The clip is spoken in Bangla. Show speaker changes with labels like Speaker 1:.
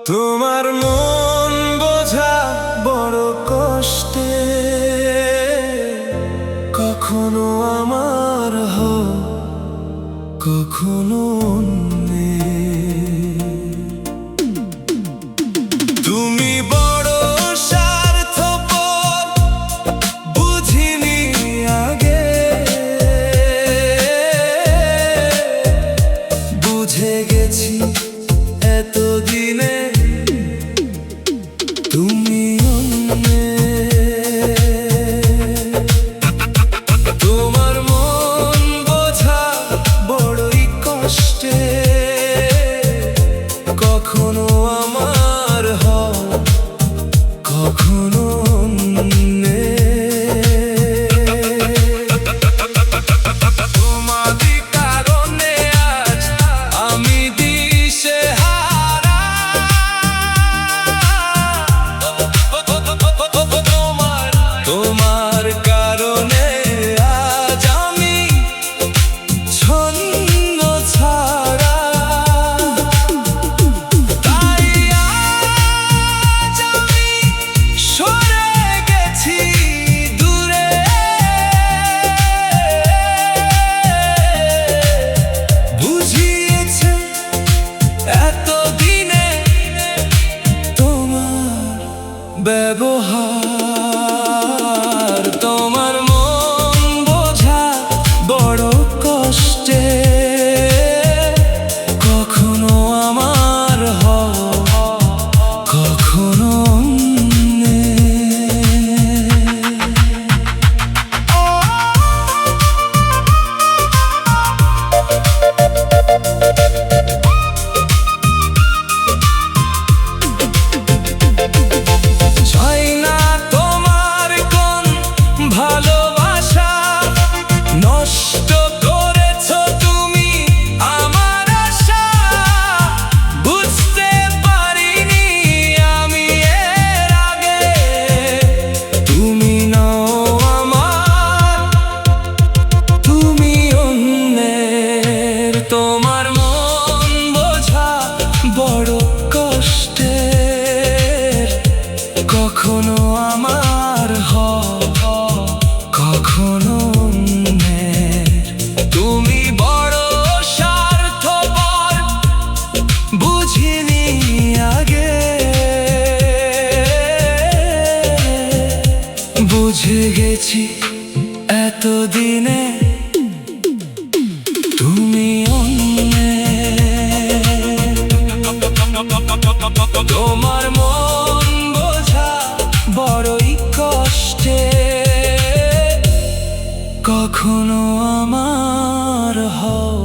Speaker 1: তোমার মন বোঝা বড় কষ্টে, কখনো আমার হও কখনো অন্যের। তুমি বড় স্বার্থপর বুঝিনি আগে, বুঝে গেছি এতদিনে তুমি অন্যের। তোমার মন বোঝা বড়ই কষ্টে, কখনো আমার হও কখনো অন্যের। তোমারই কারণে আজ আমি দিশেহারা, তোমার কারণে আজ আমি ছন্ন ছাড়া। তাই আজ আমি সরে গেছি দূরে, বুঝিয়েছে এতদিনে তোমার ব্যবহার। তোমার মন বোঝা বড় কষ্টে, কখনো আমার হও কখনো চাই না তোমার কোন ভালোবাসা, নষ্ট করেছো তুমি আমার আশা। বুঝতে পারিনি আমি এর আগে তুমি নও আমার, তুমি অন্যের। তোমার মন বোঝা বড় কষ্টের, কখনো আমার হও কখনো অন্যের। তুমি বড় স্বার্থপর বুঝিনি আগে, বুঝে গেছি এতদিনে তুমি অন্যের। তোমার মন বোঝা বড়ই কষ্টে, কখনো আমার হও